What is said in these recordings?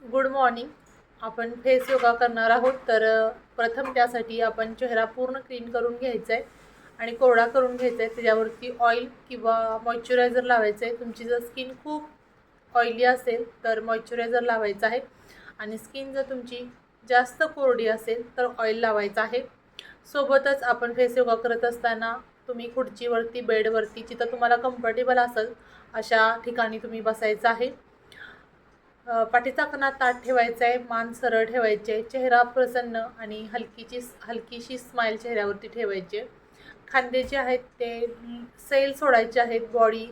Good morning. आपण face yoga करणार आहोत. तर प्रथम त्यासाठी आपण चेहरा पूर्ण क्लीन करून घ्यायचा आहे आणि कोरडा करून घ्यायचा आहे. त्याच्यावरती ऑइल किंवा मॉइश्चरायझर लावायचं आहे. तुमची जर स्किन खूप ऑइली असेल तर मॉइश्चरायझर लावायचं आहे आणि स्किन जर तुमची जास्त कोरडी असेल तर ऑइल लावायचं आहे. सोबतच आपण फेस योगा करत असताना तुम्ही खुर्चीवरती, बेडवरती, जिथं तुम्हाला कम्फर्टेबल असेल अशा ठिकाणी तुम्ही बसायचं आहे. पाठीचा कणा ताठ ठेवायचा आहे, मान सरळ ठेवायचे आहे, चेहरा प्रसन्न आणि हलकीशी स्माईल चेहऱ्यावरती ठेवायची आहे. खांदे जे आहेत ते सैल सोडायचे आहेत, बॉडी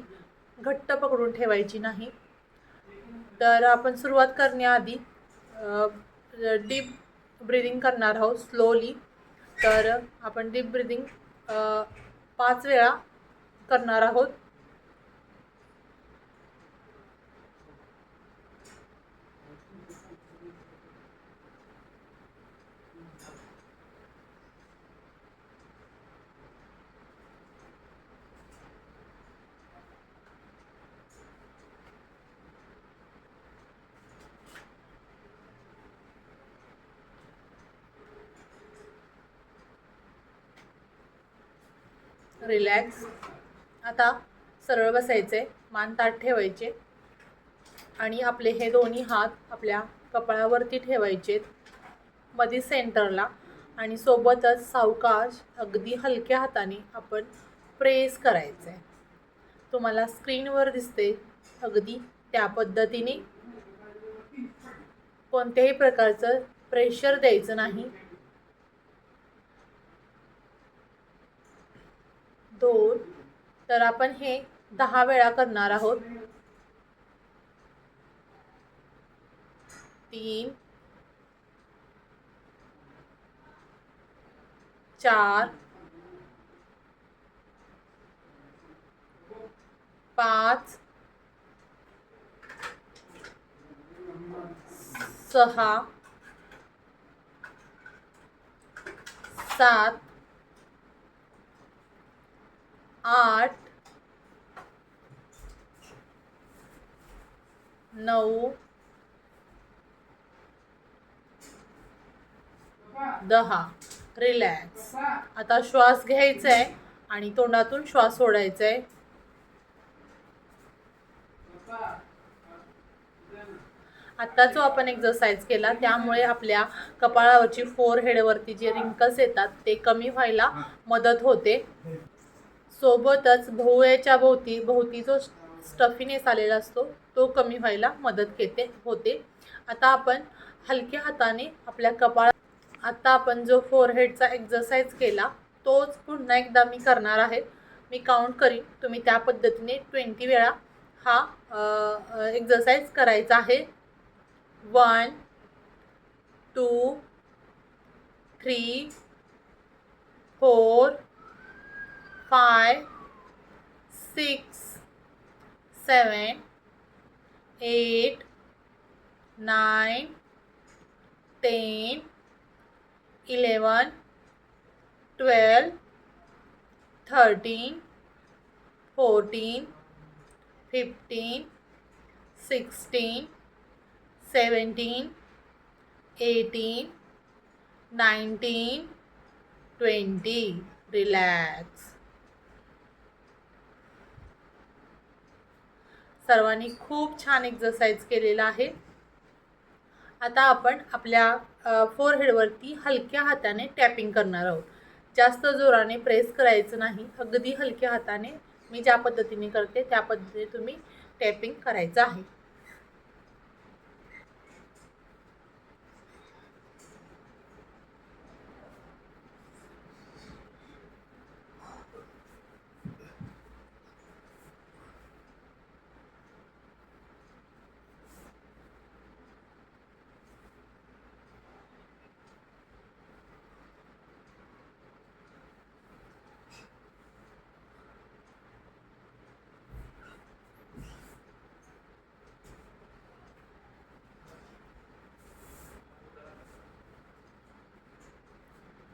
घट्ट पकडून ठेवायची नाही. तर आपण सुरुवात करण्याआधी डीप ब्रिदिंग करणार आहोत स्लोली. तर आपण डीप ब्रिदिंग 5 वेळा करणार आहोत. रिलॅक्स. आता सरळ बसायचे, मान ताठ ठेवायचे आणि आपले हे दोन्ही हात आपल्या कपाळावरती ठेवायचे मध्ये सेंटरला आणि सोबतच सावकाश अगदी हलक्या हाताने आपण प्रेस करायचं आहे. तुम्हाला स्क्रीनवर दिसते अगदी त्या पद्धतीने. कोणत्याही प्रकारचं प्रेशर द्यायचं नाही. 2. तर आपण हे 10 वेळा करणार आहोत. 3, 4, 5, 6, 7, 8, 9, 10. रिलॅक्स. आता श्वास घ्यायचा आहे आणि तोंडातून श्वास सोडायचा आहे. आता जो आपण एक्सरसाइज केला त्यामुळे आपल्या कपाळावरची फोरहेडवरती जे रिंकल्स येतात ते कमी व्हायला मदत होते. सोबतच भोवयाच्या भोवती जो स्टफीनेस आलेला असतो तो कमी व्हायला मदत होते. आता आपण हलक्या हाताने आपल्या आता आपण जो फोरहेडचा एक्सरसाइज केला तोच पुन्हा एकदा मी करणार आहे. मी काउंट करीन, तुम्ही त्या पद्धतीने 20 वेळा हा एक्सरसाइज करायचा आहे. 1, 2, 3, 4, 5, 6, 7, 8, 9, 10, 11, 12, 13, 14, 15, 16, 17, 18, 19, 20. रिलॅक्स. सर्वांनी खूप छान एक्सरसाइज केलेला आहे. आता आपण आपल्या फोरहेडवरती हलक्या हाताने टॅपिंग करणार आहोत. जास्त जोराने प्रेस करायचं नाही, अगदी हलक्या हाताने मी ज्या पद्धतीने करते त्या पद्धतीने तुम्ही टॅपिंग करायचं आहे.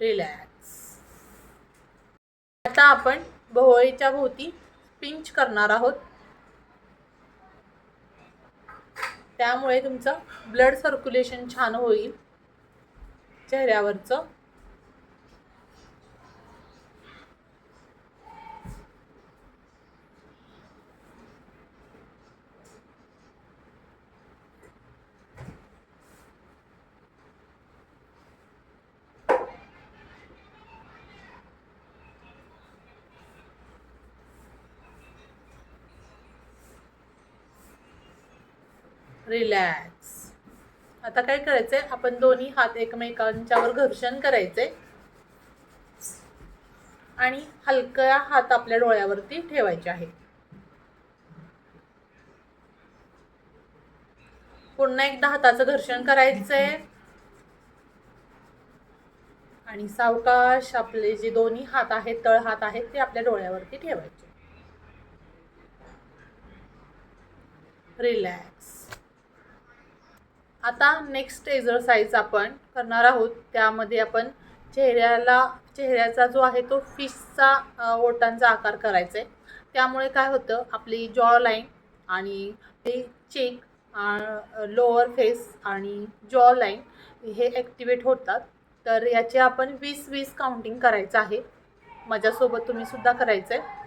रिलॅक्स. आता आपण भोवळीच्या भोवती पिंच करणार आहोत. त्यामुळे तुमचं ब्लड सर्क्युलेशन छान होईल चेहऱ्यावरचं. रिलॅक्स. आता काय करायचंय, आपण दोन्ही हात एकमेकांच्यावर घर्षण करायचे आणि हलका हात आपल्या डोळ्यावरती ठेवायचे आहे. पुन्हा एकदा हाताचं घर्षण करायचंय आणि सावकाश आपले जे दोन्ही हात आहेत, तळ हात आहेत, ते आपल्या डोळ्यावरती ठेवायचे. रिलॅक्स. आता नेक्स्ट एक्सरसाइज आपण करणार आहोत. त्यामध्ये आपण चेहऱ्याचा जो आहे तो फिशचा ओठांचा आकार करायचा आहे. त्यामुळे काय होतं, आपली जॉ लाईन आणि ते चेक, लोअर फेस आणि जॉ लाईन हे ॲक्टिवेट होतात. तर याचे आपण 20-20 काउंटिंग करायचं आहे. माझ्यासोबत तुम्ही सुद्धा करायचं आहे.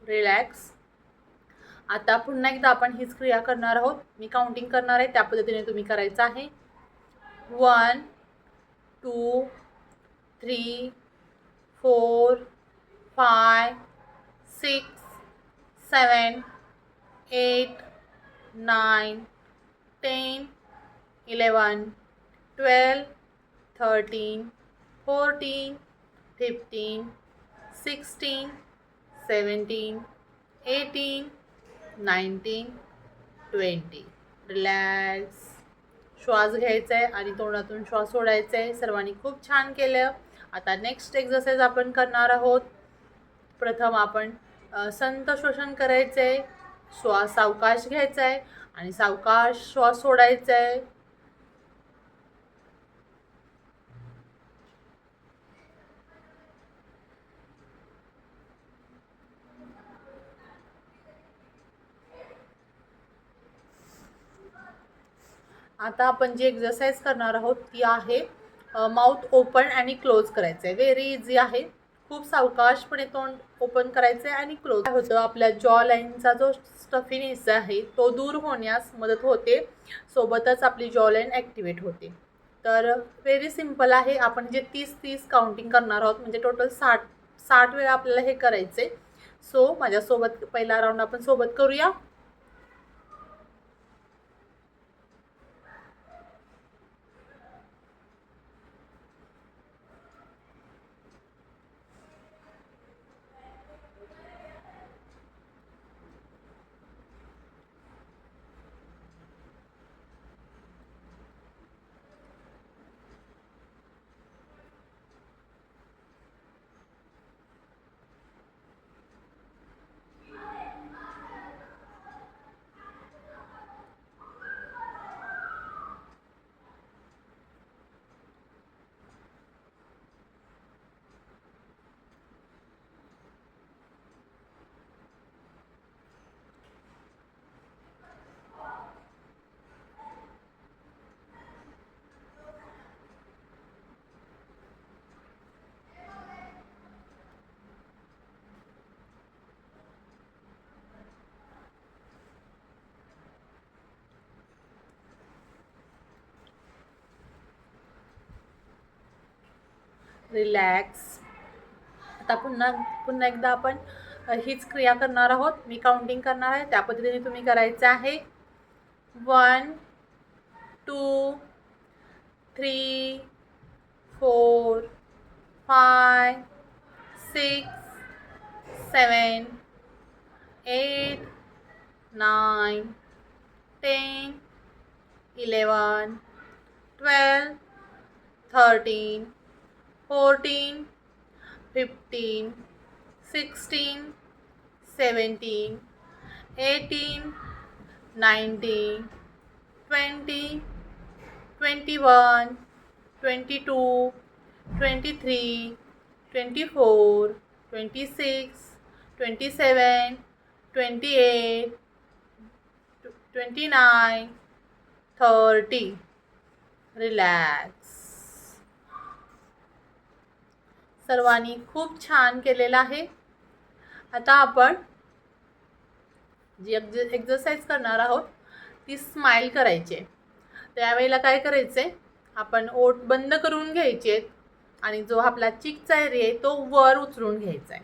रिलॅक्स. आता पुन्हा एकदा आपण हीच क्रिया करणार आहोत. मी काउंटिंग करणार आहे, त्या पद्धतीने तुम्ही करायचं आहे. 1 2 3 4 5 6 7 8 9 10 11 12 13 14 15 16 17 18 19 20. रिलॅक्स. श्वास घ्यायचा आहे आणि तोंडातून श्वास सोडायचा आहे. सर्वांनी खूप छान केलं. आता नेक्स्ट एक्सरसाइज आपण करणार आहोत. प्रथम आपण संत श्वसन करायचं आहे. श्वास सावकाश घ्यायचा आहे आणि सावकाश श्वास सोडायचा आहे. आता आपण जी एक्सरसाइज करणार आहोत ती आहे माउथ ओपन आणि क्लोज करायचं आहे. व्हेरी इझी आहे. खूप सावकाशपणे तोंड ओपन करायचं आहे आणि क्लोज. काय होतं, आपल्या जॉ लाईनचा जो स्टफिनेस आहे तो दूर होण्यास मदत होते. सोबतच आपली जॉ लाईन ॲक्टिवेट होते. तर व्हेरी सिम्पल आहे. आपण जे 30-30 काउंटिंग करणार आहोत, म्हणजे टोटल 60 वेळा आपल्याला हे करायचे. सो माझ्यासोबत पहिला राऊंड आपण सोबत करूया. रिलॅक्स. आता पुन्हा पुन्हा एकदा आपण हीच क्रिया करणार आहोत. मी काउंटिंग करणार आहे, त्या पद्धतीने तुम्ही करायचं आहे. 1 2 3 4 5 6 7 8 9 10 11 12 13 14 15 16 17 18 19 20 21 22 23 24 26 27 28 29 30. रिलॅक्स. सर्वांनी खूप छान केलेलं आहे. आता आपण जी एक्सरसाइज करणार आहोत ती स्माइल करायची आहे. त्यावेळेला काय करायचं आहे, आपण ओठ बंद करून घ्यायचे आणि जो आपला चिकचा एरिया आहे तो वर उचलून घ्यायचा आहे.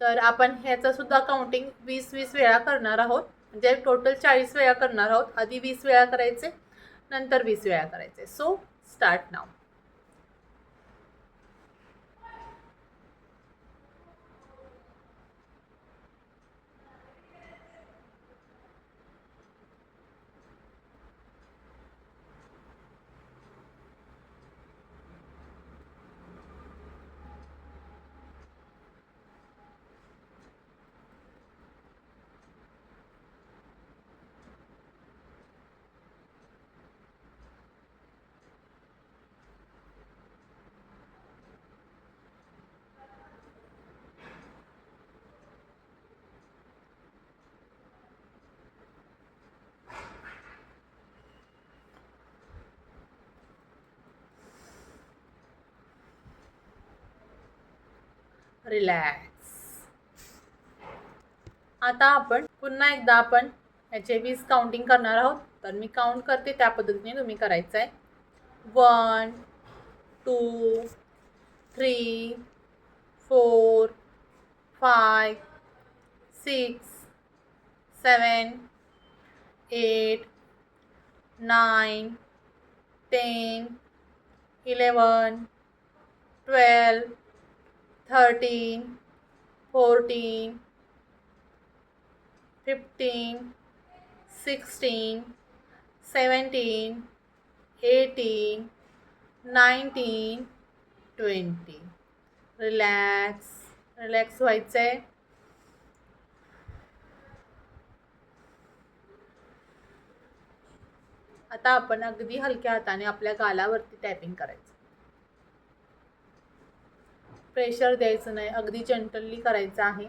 तर आपण ह्याचंसुद्धा काउंटिंग 20-20 वेळा करणार आहोत. म्हणजे टोटल 40 वेळा करणार आहोत. आधी 20 वेळा करायचे, नंतर 20 वेळा करायचे. सो स्टार्ट नाव. रिलॅक्स. आता आपण पुन्हा एकदा आपण याचे 20 काउंटिंग करणार आहोत. तर मी काउंट करते, त्या पद्धतीने तुम्ही करायचं आहे. 1 2 3 4 5 6 7 8 9 10 11 12 13 14 15 16 17 18 19 20. रिलॅक्स. रिलॅक्स व्हायचं आहे. आता आपण अगदी हलक्या हाताने आपल्या गालावरती टॅपिंग करायचं. प्रेशर द्यायचं नाही, अगदी जंटली करायचं आहे.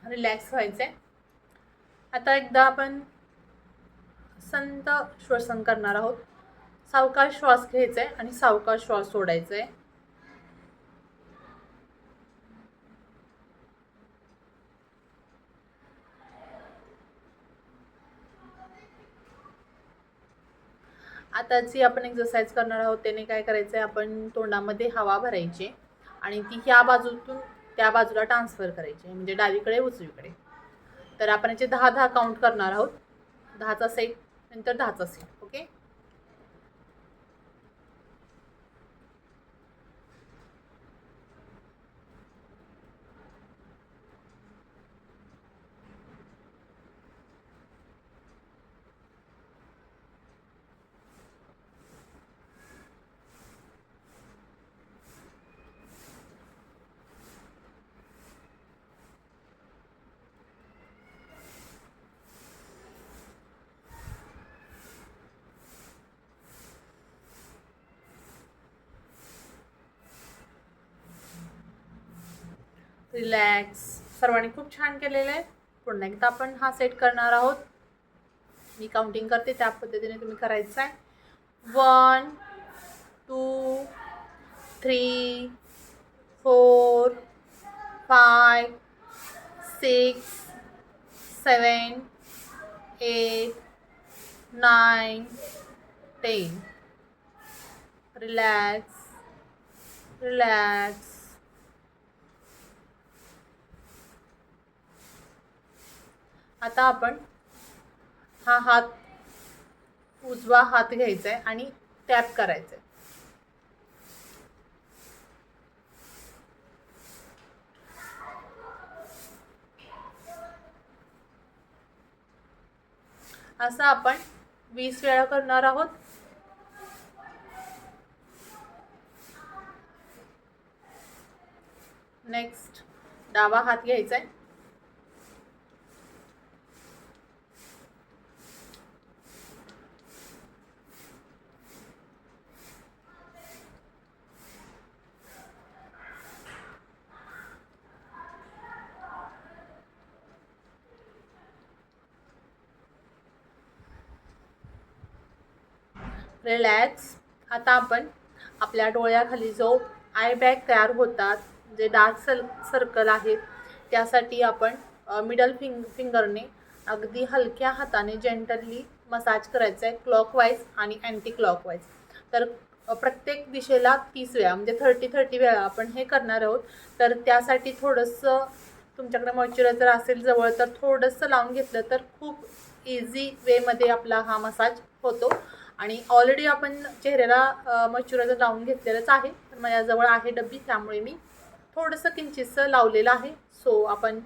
रिलॅक्स व्हायचं आहे. आता एकदा आपण संत श्वसन करणार आहोत. सावकाश श्वास घ्यायचा आहे आणि सावकाश श्वास सोडायचा आहे. आता जी आपण एक्सरसाइज करणार आहोत त्याने काय करायचं आहे, आपण तोंडामध्ये हवा भरायची आणि ती ह्या बाजूतून त्या बाजूला ट्रान्सफर करायची, म्हणजे डावीकडे उजवीकडे. तर आपण याचे 10-10 काउंट करणार आहोत. 10चा सेट, नंतर 10चा सेट. ओके. रिलॅक्स. सर्वांनी खूप छान केलेलं आहे. पुन्हा एकदा आपण हा सेट करणार आहोत. मी काउंटिंग करते, त्या पद्धतीने तुम्ही करायचं आहे. 1 2 3 4 5 6 7 8 9 10. Relax relax. आता आपण हा हात, उजवा हात घ्यायचा आहे आणि टॅप करायचं आहे. असं आपण 20 वेळा करणार आहोत. नेक्स्ट डावा हात घ्यायचा आहे. रिलॅक्स. आता आपण आपल्या डोळ्याखाली जो आय बॅग तयार होतात, जे डार्क सर्कल आहेत, त्यासाठी आपण मिडल फिंगरने अगदी हलक्या हाताने जेंटली मसाज करायचा आहे, क्लॉकवाईज आणि अँटी क्लॉकवाईज. तर प्रत्येक दिशेला 30 वेळा, म्हणजे 30 वेळा आपण हे करणार आहोत. तर त्यासाठी थोडंसं तुमच्याकडे मॉइश्चरायझर असेल जवळ तर थोडंसं लावून घेतलं तर खूप इझी वेमध्ये आपला हा मसाज होतो. आणि ऑलरेडी आपण चेहऱ्याला मॉइश्चरायझर लावून घेतलेलंच आहे. तर माझ्याजवळ आहे डब्बी, त्यामुळे मी थोडंसं किंचितसं लावलेलं आहे. सो आपण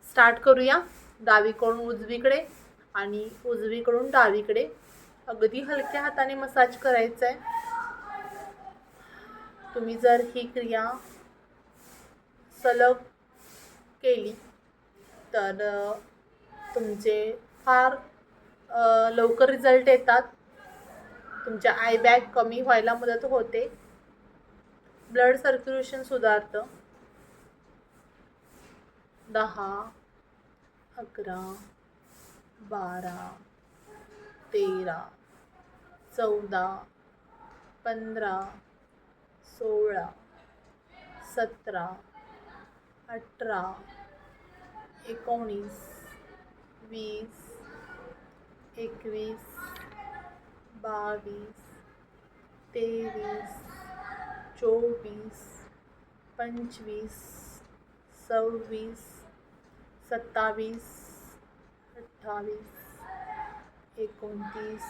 स्टार्ट करूया. डावीकडून उजवीकडे आणि उजवीकडून डावीकडे अगदी हलक्या हाताने मसाज करायचा आहे. तुम्ही जर ही क्रिया सलग केली तर तुमचे फार लवकर रिझल्ट येतात. तुमच्या आय बॅग कमी व्हायला मदत होते. ब्लड सर्क्युलेशन सुधारतं. 10 11 12 13 14 15 16 17 18 19 20 21 22 23 24 25 26 27 28 29.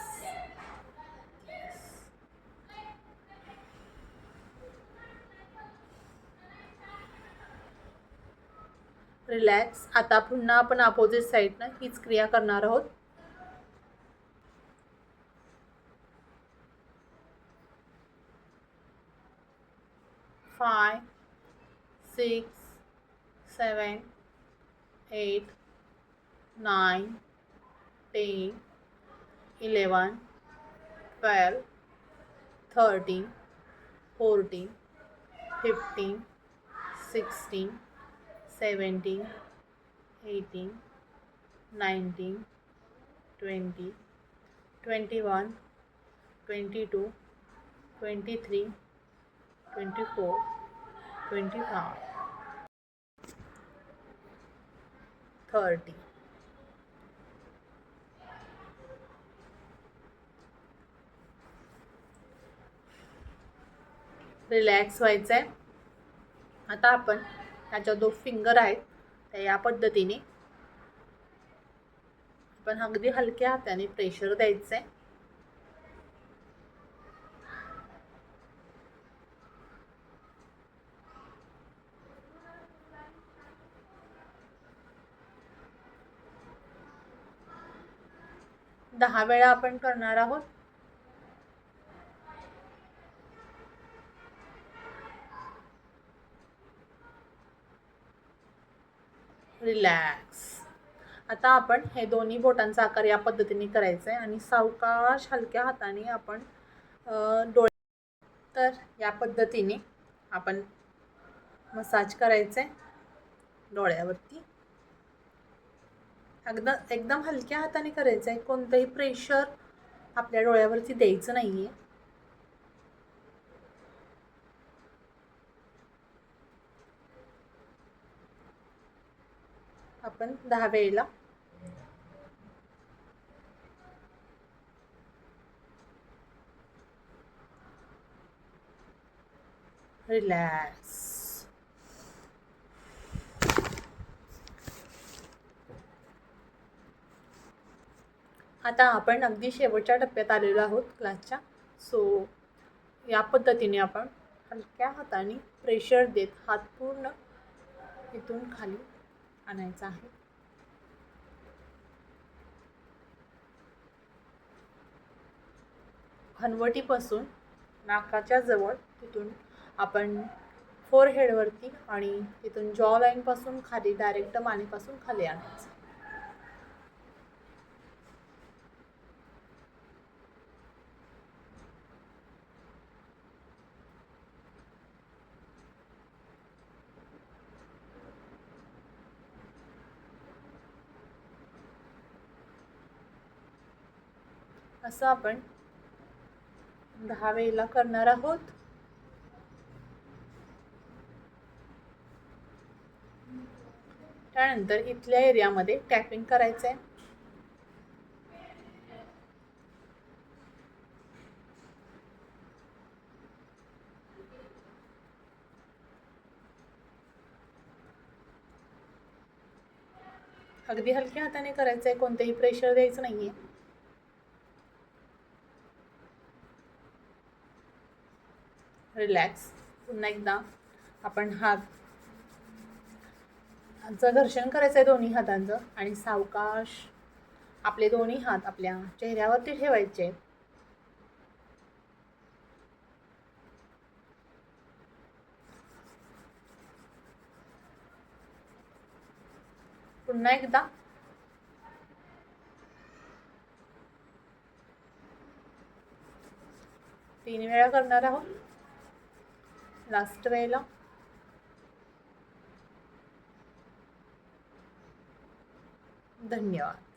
रिलॅक्स. आता पुन्हा आपण अपोजिट साईडनं हीच क्रिया करणार आहोत. 5 6 7 8 9 10 11 12 13 14 15 16 17 18 19 20 21 22 23 24 25 30. रिलॅक्स व्हायचं आहे. आता आपण ह्याच्या जो फिंगर आहेत त्या या पद्धतीने आपण अगदी हलक्या हाताने प्रेशर द्यायचं आहे. दहा वेळा आपण करणार आहोत. रिलॅक्स. आता आपण हे दोन्ही बोटांचा आकार या पद्धतीने करायचा आहे आणि सावकाश हलक्या हाताने आपण डोळे, तर या पद्धतीने आपण मसाज करायचं आहे. डोळ्यावरती. एकदम हलक्या हाताने करायचं आहे, कोणतंही प्रेशर आपल्या डोळ्यावरती द्यायचं नाही आहे. आपण 10 वेळेला रिलॅक्स. आता आपण अगदी शेवटच्या टप्प्यात आलेलो आहोत क्लासच्या. सो या पद्धतीने आपण हलक्या हाताने प्रेशर देत हात पूर्ण इथून खाली आणायचा आहे. हनवटीपासून नाकाच्या जवळ तिथून आपण फोरहेडवरती आणि तिथून जॉ लाईनपासून खाली डायरेक्ट मानेपासून खाली आणायचं. असं आपण 10 वेळेला करणार आहोत. त्यानंतर इथल्या एरियामध्ये टॅपिंग करायचं आहे. अगदी हलक्या हाताने करायचं आहे, कोणतेही प्रेशर द्यायचं नाही आहे. रिलॅक्स. पुन्हा एकदा आपण हातचं घर्षण करायचं आहे दोन्ही हातांचं आणि सावकाश आपले दोन्ही हात आपल्या चेहऱ्यावरती ठेवायचे आहेत. पुन्हा एकदा तीन वेळा करणार आहोत. लास्ट वेळेला धन्यवाद.